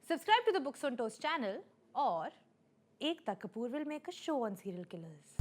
Subscribe to the Books on Toast channel, or Ekta Kapoor will make a show on serial killers.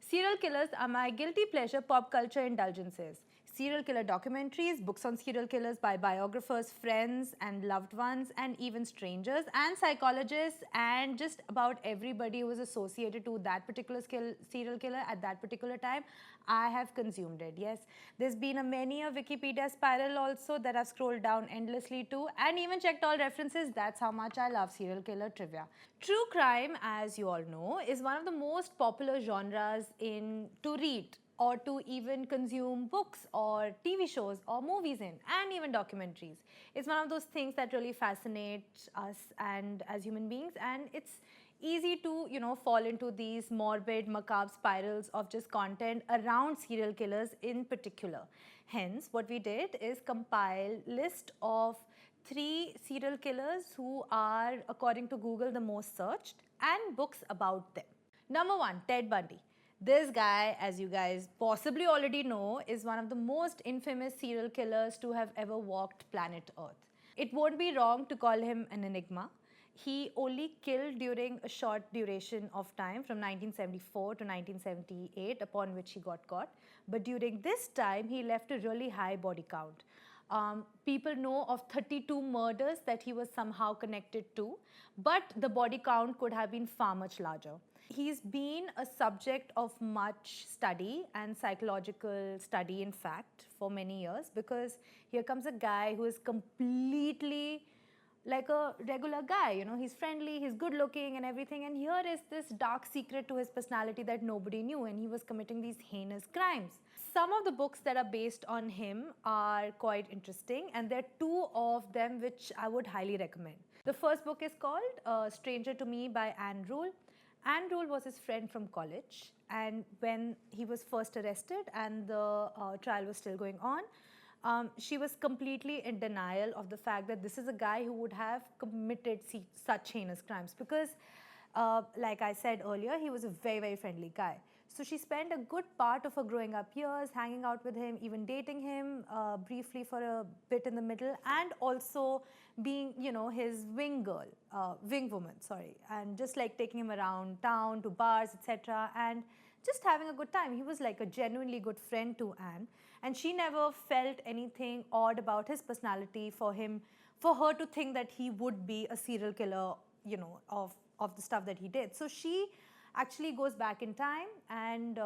Serial killers are my guilty pleasure pop culture indulgences. Serial killer documentaries, books on serial killers by biographers, friends and loved ones, and even strangers and psychologists, and just about everybody who is associated to that particular serial killer at that particular time. I have consumed it. Yes, there's been many a Wikipedia spiral also that I've scrolled down endlessly to, and even checked all references. That's how much I love serial killer trivia. True crime, as you all know, is one of the most popular genres to read or to even consume books or TV shows or movies in, and even documentaries. It's one of those things that really fascinate us and as human beings, and it's easy to, fall into these morbid, macabre spirals of just content around serial killers in particular. Hence, what we did is compile list of 3 serial killers who are, according to Google, the most searched, and books about them. Number 1, Ted Bundy. This guy, as you guys possibly already know, is one of the most infamous serial killers to have ever walked planet Earth. It won't be wrong to call him an enigma. He only killed during a short duration of time from 1974 to 1978, upon which he got caught. But during this time, he left a really high body count. People know of 32 murders that he was somehow connected to, but the body count could have been far much larger. He's been a subject of much study and psychological study, in fact, for many years, because here comes a guy who is completely like a regular guy. He's friendly, he's good looking and everything, and here is this dark secret to his personality that nobody knew, and he was committing these heinous crimes. Some of the books that are based on him are quite interesting, and there are 2 of them which I would highly recommend. The first book is called Stranger to Me by Ann Rule. Ann Rule was his friend from college, and when he was first arrested and the trial was still going on, she was completely in denial of the fact that this is a guy who would have committed such heinous crimes, because like I said earlier, he was a very, very friendly guy. So she spent a good part of her growing up years hanging out with him, even dating him briefly for a bit in the middle, and also being, his wing woman, and just like taking him around town to bars, etc., and just having a good time. He was like a genuinely good friend to Anne, and she never felt anything odd about his personality for her to think that he would be a serial killer, of the stuff that he did. So she actually goes back in time and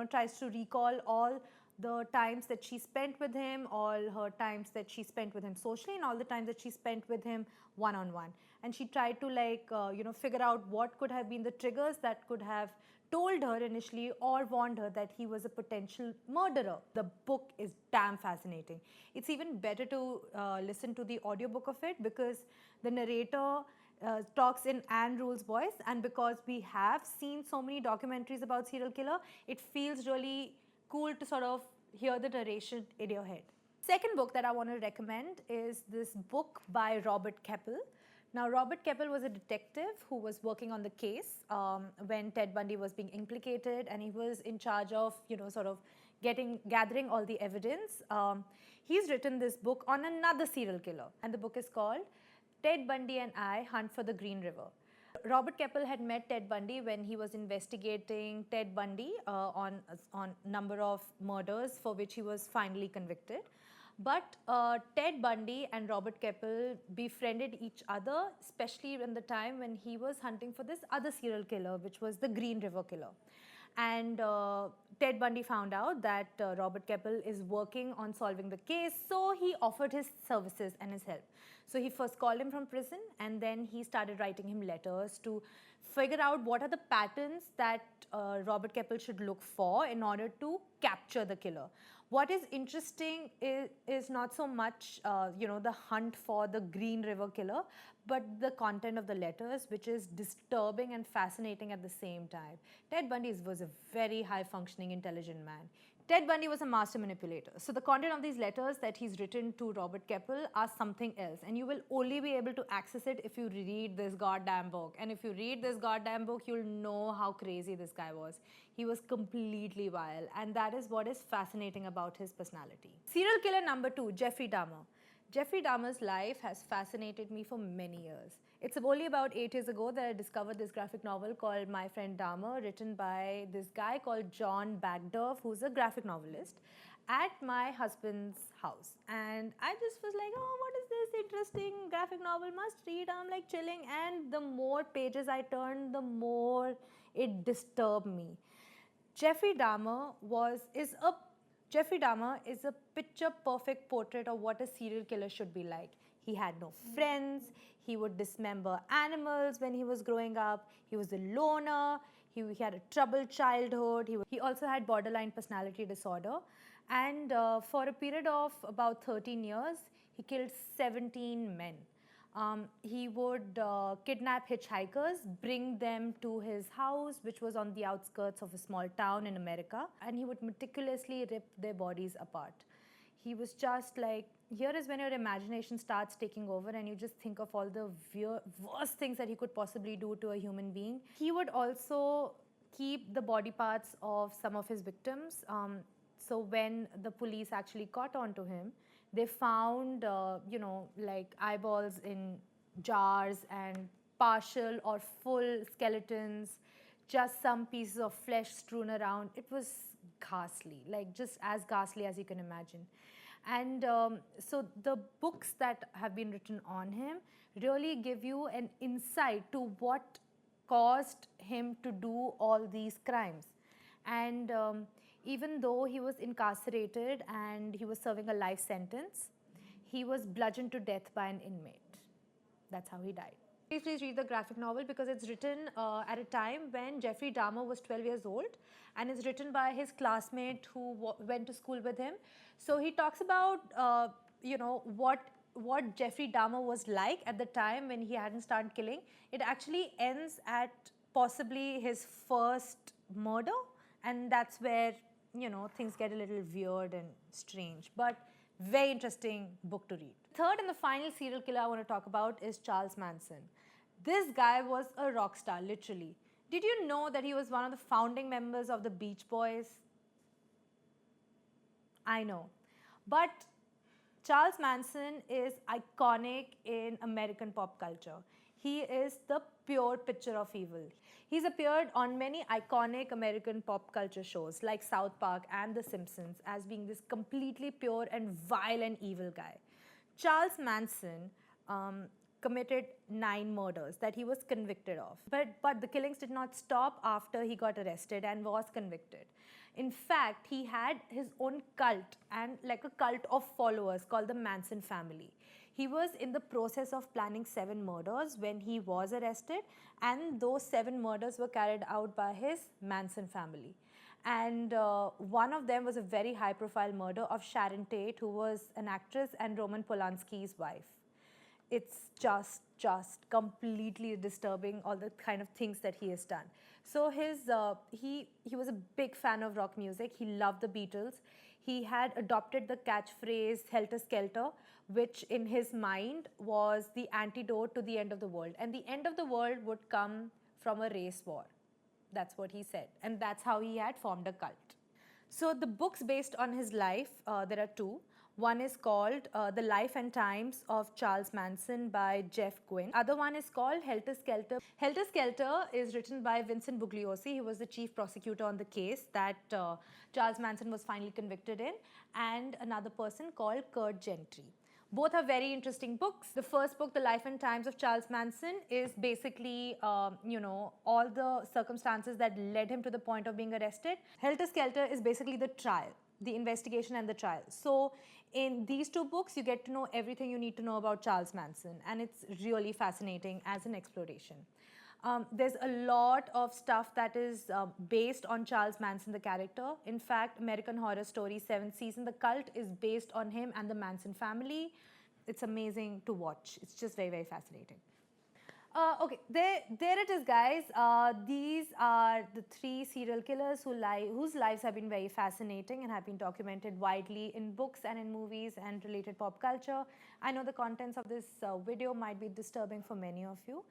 tries to recall all the times that she spent with him, all her times that she spent with him socially, and all the times that she spent with him one-on-one. And she tried to figure out what could have been the triggers that could have told her initially or warned her that he was a potential murderer. The book is damn fascinating. It's even better to listen to the audiobook of it, because the narrator talks in Ann Rule's voice, and because we have seen so many documentaries about serial killer, it feels really cool to sort of hear the narration in your head. Second book that I want to recommend is this book by Robert Keppel. Now, Robert Keppel was a detective who was working on the case when Ted Bundy was being implicated, and he was in charge of, gathering all the evidence. He's written this book on another serial killer, and the book is called Ted Bundy and I Hunt for the Green River. Robert Keppel had met Ted Bundy when he was investigating Ted Bundy on number of murders for which he was finally convicted. But Ted Bundy and Robert Keppel befriended each other, especially in the time when he was hunting for this other serial killer, which was the Green River Killer. And Ted Bundy found out that Robert Keppel is working on solving the case, so he offered his services and his help. So he first called him from prison, and then he started writing him letters to figure out what are the patterns that Robert Keppel should look for in order to capture the killer. What is interesting is not so much, the hunt for the Green River Killer, but the content of the letters, which is disturbing and fascinating at the same time. Ted Bundy was a very high-functioning, intelligent man. Ted Bundy was a master manipulator. So the content of these letters that he's written to Robert Keppel are something else. And you will only be able to access it if you read this goddamn book. And if you read this goddamn book, you'll know how crazy this guy was. He was completely vile. And that is what is fascinating about his personality. Serial killer number 2, Jeffrey Dahmer. Jeffrey Dahmer's life has fascinated me for many years. It's only about 8 years ago that I discovered this graphic novel called My Friend Dahmer, written by this guy called John Backderf, who's a graphic novelist, at my husband's house. And I just was like, oh, what is this interesting graphic novel? Must read. I'm like chilling. And the more pages I turned, the more it disturbed me. Jeffrey Dahmer is a picture-perfect portrait of what a serial killer should be like. He had no friends. He would dismember animals when he was growing up. He was a loner. He had a troubled childhood. He also had borderline personality disorder. And for a period of about 13 years, he killed 17 men. He would kidnap hitchhikers, bring them to his house, which was on the outskirts of a small town in America, and he would meticulously rip their bodies apart. He was just like, here is when your imagination starts taking over and you just think of all the worst things that he could possibly do to a human being. He would also keep the body parts of some of his victims. So when the police actually caught on to him, they found, like eyeballs in jars and partial or full skeletons, just some pieces of flesh strewn around. It was ghastly, like just as ghastly as you can imagine. And so the books that have been written on him really give you an insight to what caused him to do all these crimes. And even though he was incarcerated and he was serving a life sentence, he was bludgeoned to death by an inmate. That's how he died. Please read the graphic novel because it's written at a time when Jeffrey Dahmer was 12 years old, and it's written by his classmate who went to school with him. So he talks about what Jeffrey Dahmer was like at the time when he hadn't started killing. It actually ends at possibly his first murder, and that's where things get a little weird and strange, but very interesting book to read. Third and the final serial killer I want to talk about is Charles Manson. This guy was a rock star, literally. Did you know that he was one of the founding members of the Beach Boys? I know. But Charles Manson is iconic in American pop culture. He is the pure picture of evil. He's appeared on many iconic American pop culture shows like South Park and The Simpsons as being this completely pure and vile and evil guy. Charles Manson committed 9 murders that he was convicted of. But the killings did not stop after he got arrested and was convicted. In fact, he had his own cult, and like a cult of followers called the Manson family. He was in the process of planning 7 murders when he was arrested, and those 7 murders were carried out by his Manson family. And one of them was a very high-profile murder of Sharin, who was an actress and Roman Polanski's wife. It's just completely disturbing, all the kind of things that he has done. So he was a big fan of rock music. He loved the Beatles. He had adopted the catchphrase Helter, Skelter, which in his mind was the antidote to the end of the world. And the end of the world would come from a race war. That's what he said. And that's how he had formed a cult. So the books based on his life, there are 2. One is called The Life and Times of Charles Manson by Jeff Guinn. Other one is called Helter, Skelter. Helter, Skelter is written by Vincent Bugliosi. He was the chief prosecutor on the case that Charles Manson was finally convicted in, and another person called Curt Gentry. Both are very interesting books. The first book, The Life and Times of Charles Manson, is basically, all the circumstances that led him to the point of being arrested. Helter, Skelter is basically the trial, the investigation and the trial. So in these 2 books, you get to know everything you need to know about Charles Manson, and it's really fascinating as an exploration. There's a lot of stuff that is based on Charles Manson, the character. In fact, American Horror Story 7th season, The Cult, is based on him and the Manson family. It's amazing to watch. It's just very, very fascinating. Okay, there it is, guys. These are the 3 serial killers whose lives have been very fascinating and have been documented widely in books and in movies and related pop culture. I know the contents of this video might be disturbing for many of you,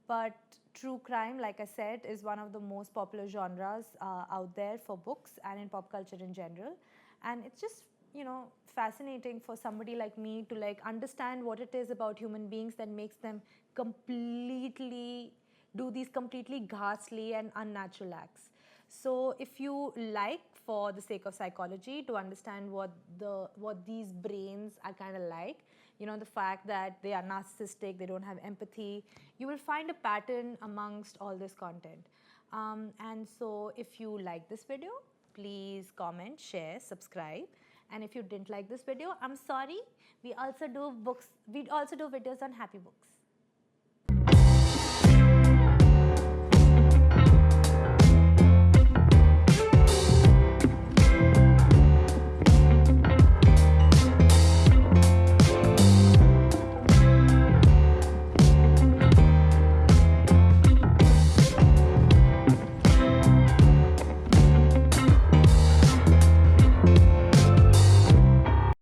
but true crime, like I said, is one of the most popular genres out there for books and in pop culture in general. And it's just, fascinating for somebody like me to understand what it is about human beings that makes them completely do these completely ghastly and unnatural acts. So if you like, for the sake of psychology, to understand what these brains are kind of like, the fact that they are narcissistic, they don't have empathy, you will find a pattern amongst all this content. And so if you like this video, please comment, share, subscribe. And if you didn't like this video, I'm sorry. We also do videos on happy books.